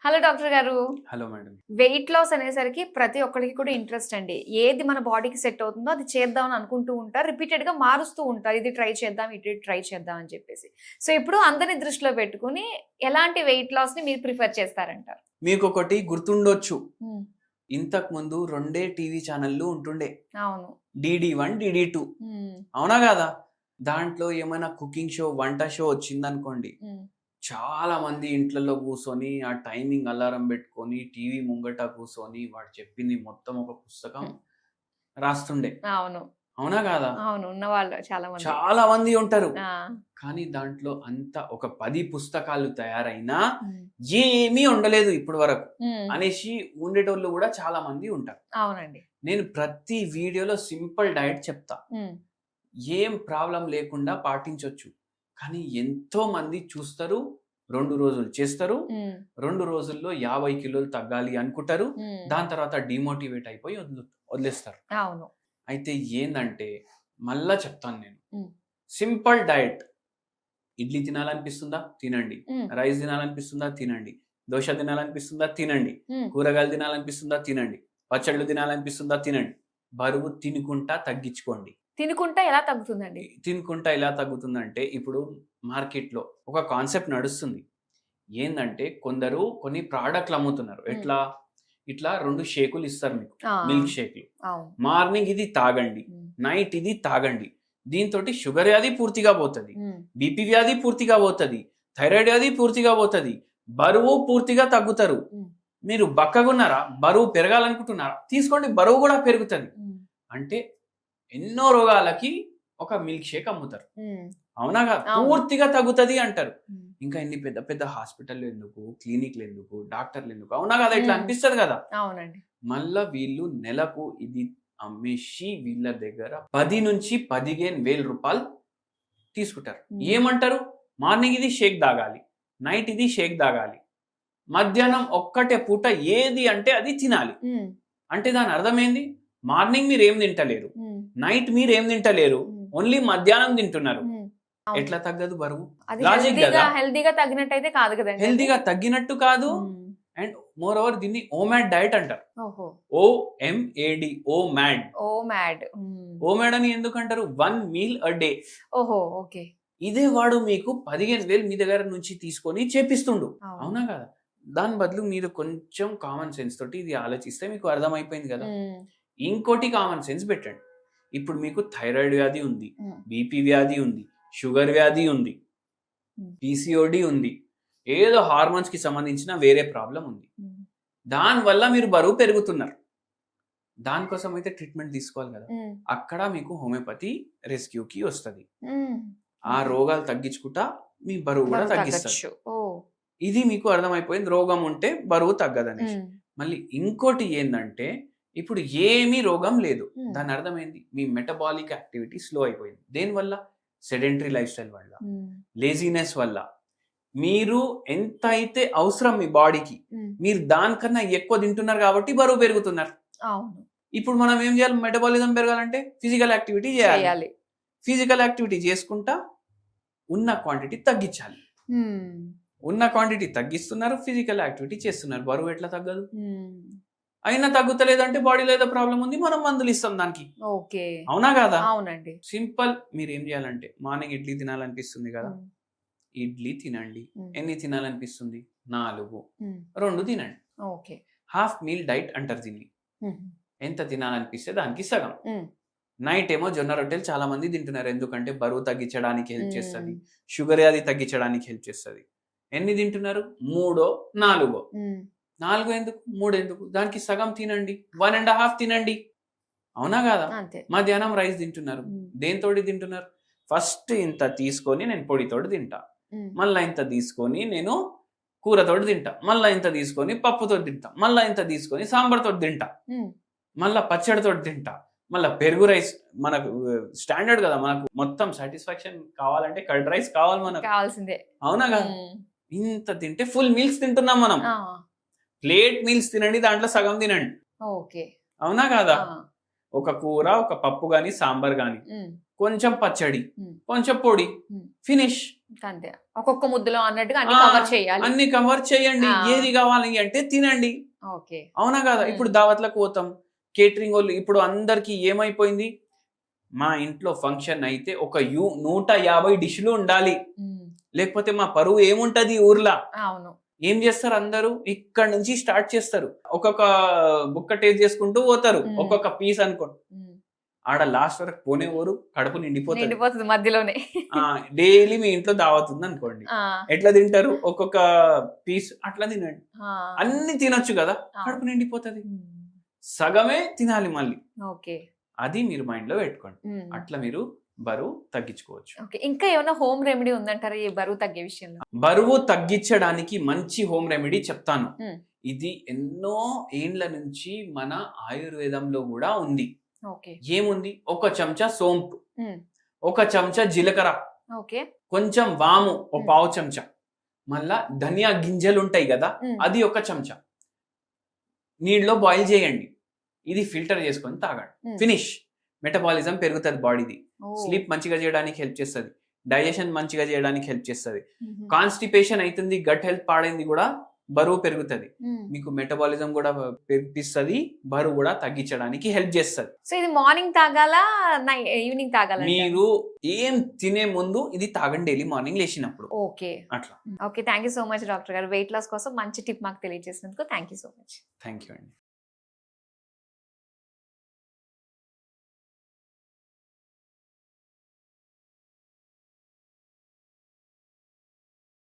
Hello doctor గారు. Hello madam. Weight loss అనేసరికి ప్రతి ఒక్కరికి కూడా ఇంట్రెస్ట్ అండి. ఏది మన బాడీకి సెట్ అవుతుందో అది చేద్దాం అని అనుకుంటూ ఉంటారు. రిపీటెడ్‌గా మారుస్తూ ఉంటారు. ఇది ట్రై చేద్దాం, ఇది ట్రై చేద్దాం అని చెప్పేసి. సో, ఇప్పుడు అందరిని దృష్టిలో పెట్టుకొని ఎలాంటి వెయిట్ లాస్‌ని మీరు ప్రిఫర్ చేస్తారంటారు? మీకొకటి గుర్తుండొచ్చు. హ్మ్. ఇంతకు ముందు 2 టీవీ ఛానల్‌లు ఉంటుండే. అవును. డీడీ1, డీడీ2. హ్మ్. అవునా కాదా? దాంట్లో ఏమైనా కుకింగ్ షో, వంట షో వచ్చిందనుకోండి. హ్మ్. చాలా మంది ఇంట్లలో కూర్చొని ఆ టైమింగ్ అలారం పెట్టుకొని టీవీ ముంగట కూర్చొని వాడు చెప్పింది మొత్తం ఒక పుస్తకం హ్మ్. రాస్తుండే. అవును. అవునా కాదా? అవును. ఉన్నవాళ్ళు చాలా మంది. చాలా మంది ఉంటారు. ఆ! కానీ దాంట్లో అంత ఒక 10 పుస్తకాలు తయారైనా హ్మ్. ఏమీ ఉండలేదు ఇప్పటి వరకు హ్మ్. అనేసి ఉండేటోళ్ళు కూడా చాలా మంది ఉంటారు. అవునండి. నేను ప్రతి వీడియోలో సింపుల్ డైట్ చెప్తా. హ్మ్. ఏం ప్రాబ్లం లేకుండా పాటించొచ్చు. కానీ ఎంతో మంది చూస్తారు, 2 రోజులు చేస్తారు, హ్మ్. 2 రోజుల్లో 50 కిలోలు తగ్గాలి అనుకుంటారు. హ్మ్. దాని తర్వాత డీమోటివేట్ అయిపోయి వదిలేస్తారు. అవును. అయితే ఏందంటే మళ్ళా చెప్తాను నేను. హ్మ్. Simple diet. ఇడ్లీ తినాలనిపిస్తుందా? తినండి. హ్మ్. రైస్ తినాలనిపిస్తుందా? తినండి. దోస తినాలనిపిస్తుందా? తినండి. హ్మ్. కూరగాయలు తినాలనిపిస్తుందా? తినండి. పచ్చళ్ళు తినాలనిపిస్తుందా? తినండి. బరువు తినుకుంటా తగ్గించుకోండి. తినుకుంటా ఎలా తగ్గుతుందండి? తినుకుంటా ఎలా తగ్గుతుందంటే, ఇప్పుడు మార్కెట్‌లో ఒక కాన్సెప్ట్ నడుస్తుంది. ఏందంటే కొందరు కొన్ని ప్రాడక్ట్‌లు అమ్ముతున్నారు. హ్మ్. ఎట్లా? ఇట్లా 2 షేకులు ఇస్తారు మీకు. ఆ! మిల్క్ షేక్‌లు. అవును. మార్నింగ్ ఇది తాగండి. హ్మ్. నైట్ ఇది తాగండి. దీంతోటి షుగర్ వ్యాధి పూర్తిగా పోతది. హ్మ్. బీపీ వ్యాధి పూర్తిగా పోతది. థైరాయిడ్ వ్యాధి పూర్తిగా పోతది. బరువు పూర్తిగా తగ్గుతారు. హ్మ్. మీరు బక్కగున్నారా? బరువు పెరగాలనుకుంటున్నారా? తీసుకోండి బరువు గూడా పెరుగుతది. హ్మ్. అంటే ఎన్నో రోగాలకి ఒక మిల్క్ షేక్ అమ్ముతారు. హ్మ్. అవునా కాదా? అవును. పూర్తిగా తగ్గుతది అంటారు. హ్మ్. ఇంకా ఇన్ని పెద్ద పెద్ద హాస్పిటల్‌లు ఎందుకు? క్లినిక్‌లు ఎందుకు? డాక్టర్‌లు ఎందుకు? అవునా కాదా? ఇట్లా హ్మ్. అనిపిస్తది కదా! అవునండి. మళ్ళా వీళ్ళు నెలకు ఇది అమ్మేసి వీళ్ళ దగ్గర 10,000-15,000 తీసుకుంటారు. హ్మ్. ఏమంటారు? మార్నింగ్ ఇది షేక్ తాగాలి. నైట్ ఇది షేక్ తాగాలి. మధ్యాహ్నం ఒక్కటే పూట ఏది అంటే అది తినాలి. హ్మ్. అంటే దాని అర్థం ఏంది? మార్నింగ్ మీరేం తింటలేరు. హ్మ్. నైట్ మీరేం తింటలేరు. హ్మ్. ఓన్లీ మధ్యాహ్నం తింటున్నారు. హ్మ్. అవును. ఎట్లా తగ్గదు బరువు? అది లాజిక్ గదా! హెల్తీగా తగ్గినట్టయితే కాదు కదండీ అది? హెల్తీగా తగ్గినట్టు కాదు. హ్మ్. అండ్ మోర్ ఓవర్ దీన్ని ఓమాడ్ డైట్ అంటారు. ఓహో! OMAD OMAD. ఓహ్! మ్యాడ్. హ్మ్. ఓమాడ్ అని ఎందుకంటారు? 1 మీల్ ఎ డే. ఓహో! ఓకే. ఇదే వాడు మీకు 15,000 మీ దగ్గర నుంచి తీసుకొని చేపిస్తుండు. అవును. అవునా కాదా? దాని బదులు మీరు కొంచెం కామన్ సెన్స్ తోటి ఇది ఆలోచిస్తే మీకు అర్థమైపోయింది గదా! హ్మ్. ఇంకోటి కామన్ సెన్స్ పెట్టండి. ఇప్పుడు మీకు థైరాయిడ్ వ్యాధి ఉంది. హ్మ్. బీపీ వ్యాధి ఉంది. షుగర్ వ్యాధి ఉంది. హ్మ్. పీసీఓడీ ఉంది. ఏదో హార్మోన్స్‌కి సంబంధించిన వేరే ప్రాబ్లమ్ ఉంది. హ్మ్. దానివల్ల మీరు బరువు పెరుగుతున్నారు. దానికోసం అయితే ట్రీట్మెంట్ తీసుకోవాలి గదా! హ్మ్. అక్కడ మీకు హోమియోపతి రెస్క్యూకి వస్తది. హ్మ్. ఆ ఓకే. రోగాలు తగ్గించుకుంటా మీ బరువు గూడా బరువు తగ్గిస్తది. తగ్గొచ్చు. ఓహ్! ఇది మీకు అర్థమైపోయింది. రోగం ఉంటే బరువు తగ్గదనేసి. హ్మ్. మళ్ళీ ఇంకోటి ఏందంటే, ఇప్పుడు ఏమీ రోగం లేదు. హ్మ్. దాని అర్థం ఏంది? మీ మెటబాలిక్ యాక్టివిటీ స్లో అయిపోయింది. దేనివల్ల? సెడెంటరీ లైఫ్ స్టైల్ వల్ల, హ్మ్. లేజీనెస్ వల్ల. మీరు ఎంతైతే అవసరం మీ బాడీకి, హ్మ్. మీరు దానికన్నా ఎక్కువ తింటున్నారు కాబట్టి బరువు పెరుగుతున్నారు. అవును. ఇప్పుడు మనం ఏం చేయాలి? మెటబాలిజం పెరగాలంటే ఫిజికల్ యాక్టివిటీ చేయాలి. చేయాలి. ఫిజికల్ యాక్టివిటీ చేసుకుంటా ఉన్న క్వాంటిటీ తగ్గించాలి. హ్మ్. ఉన్న క్వాంటిటీ తగ్గిస్తున్నారు. ఫిజికల్ యాక్టివిటీ చేస్తున్నారు. బరువు ఎట్లా తగ్గదు? హ్మ్. అయినా తగ్గుతలేదంటే బాడీలో ఏదో ప్రాబ్లమ్ ఉంది. మనం మందులు ఇస్తాం దానికి. ఓకే. అవునా కాదా? అవునండి. సింపుల్ మీరేం చేయాలంటే మార్నింగ్ ఇడ్లీ తినాలనిపిస్తుంది కదా! హ్మ్. ఇడ్లీ తినండి. హ్మ్. ఎన్ని తినాలనిపిస్తుంది? 4. హ్మ్. 2 తినండి. ఓకే. హాఫ్ మీల్ డైట్ అంటారు దీన్ని. హుహు. ఎంత తినాలనిపిస్తే దానికి సగం. హ్మ్. నైట్ ఏమో జొన్న రొట్టెలు చాలా మంది తింటున్నారు. ఎందుకంటే బరువు తగ్గించడానికి హెల్ప్ హ్మ్. చేస్తది. షుగర్ వ్యాధి తగ్గించడానికి హెల్ప్ చేస్తది. ఎన్ని తింటున్నారు? 3 4 హ్మ్. 4 ఎందుకు? 3 ఎందుకు? దానికి సగం తినండి. 1 ½ తినండి. అవునా కాదా? అంతే. మధ్యాహ్నం రైస్ తింటున్నారు. హ్మ్. దేనితోటి తింటున్నారు? ఫస్ట్ ఇంత తీసుకొని నేను పొడితోటి తింటా. హ్మ్. మళ్ళా ఇంత తీసుకొని నేను కూరతోటి తింటా. మళ్ళా ఇంత తీసుకొని పప్పుతోటి తింటా. మళ్ళా ఇంత తీసుకొని సాంబార్‌తోటి తింటా. హ్మ్. మళ్ళా పచ్చడితోటి తింటా. మళ్ళా పెరుగు రైస్ మనకు స్టాండర్డ్ కదా! మనకు మొత్తం సాటిస్ఫాక్షన్ కావాలంటే కర్డ్ రైస్ కావాలి మనకు. కావాల్సిందే. అవునా కాదా? హ్మ్. ఇంత తింటే ఫుల్ మీల్స్ తింటున్నాం మనం. ఆ! ప్లేట్ మీల్స్ తినండి. దాంట్లో సగం తినండి. ఓకే. అవునా కాదా? ఆ! ఒక కూర, ఒక పప్పు గాని, సాంబార్ గాని, హ్మ్. కొంచెం పచ్చడి, హ్మ్. కొంచెం పొడి, హ్మ్. ఫినిష్. అంతే ఒక్కొక్క ముద్దలో అన్నట్టుగా అన్ని ఆ, కవర్ చేయాలి. అన్ని కవర్ చేయండి. ఆ. ఏది కావాలి అంటే తినండి. ఓకే. అవునా కదా? ఇప్పుడు దావత్లకు పోతాం, కేటరింగ్ వాళ్ళు ఇప్పుడు అందరికి ఏమైపోయింది, మా ఇంట్లో ఫంక్షన్ అయితే ఒక 150 డిష్లు ఉండాలి, లేకపోతే మా పరువు ఏముంటది ఊర్లో. అవును. ఏం చేస్తారు అందరూ, ఇక్కడ నుంచి స్టార్ట్ చేస్తారు, ఒక్కొక్క బుక్క టేస్ట్ చేసుకుంటూ పోతారు, ఒక్కొక్క పీస్ అనుకోండి. ఆడ లాస్ట్ వరకు పోనే ఊరు కడుపు నిండిపోతుంది. నిండిపోతుంది మధ్యలోనే. డైలీ మీ ఇంట్లో దావత్ ఉంది అనుకోండి, ఆ, ఎట్లా తింటారు, ఒక్కొక్క పీస్ అట్లా తినండి. ఆ, అన్ని తినొచ్చు కదా, కడుపు నిండిపోతుంది. సగమే తినాలి మళ్ళీ. ఓకే. అది మీరు మైండ్ లో పెట్టుకోండి. అట్లా మీరు బరువు తగ్గించుకోవచ్చు. ఓకే. ఇంకా ఏమైనా హోమ్ రెమెడీ ఉందంటారా ఈ బరువు తగ్గే విషయంలో? బరువు తగ్గించడానికి మంచి హోమ్ రెమెడీ చెప్తాను. మ్మ్. ఇది ఎన్నో ఏండ్ల నుంచి మన ఆయుర్వేదంలో కూడా ఉంది. ఓకే. ఏముంది, ఒక చెంచా సోంపు, మ్మ్. ఒక చెంచా జీలకర్ర, ఓకే. కొంచెం వాము ఒక మ్మ్. పావు చెంచా, మళ్ళా ధనియా గింజలు ఉంటాయి కదా, మ్మ్. అది ఒక చెంచా నీళ్ళలో బాయిల్ చేయండి. ఇది ఫిల్టర్ చేసుకొని తాగండి. మ్మ్. ఫినిష్. మెటబాలిజం పెరుగుతుంది బాడీది, ఓ. స్లీప్ మంచిగా చేయడానికి హెల్ప్ చేస్తుంది, డైజెషన్ మంచిగా చేయడానికి హెల్ప్ చేస్తుంది, మ్మ్. కాన్స్టిపేషన్ అవుతుంది, గట్ హెల్త్ పాడైంది కూడా, బరువు పెరుగుతుంది, మ్మ్. మీకు మెటబాలిజం కూడా పెరిగిస్తుంది, బరువు కూడా తగ్గించడానికి హెల్ప్ చేస్తుంది. సో ఇది మార్నింగ్ తాగాలా ఈవినింగ్ తాగాలా? మీరు ఏం తినే ముందు ఇది తాగండి, డైలీ మార్నింగ్ లేచినప్పుడు. ఓకే. అట్లా. Okay. Thank you so much doctor garu. Weight loss కోసం మంచి టిప్ మాకు తెలియజేసినందుకు thank you so much. Thank you అండి.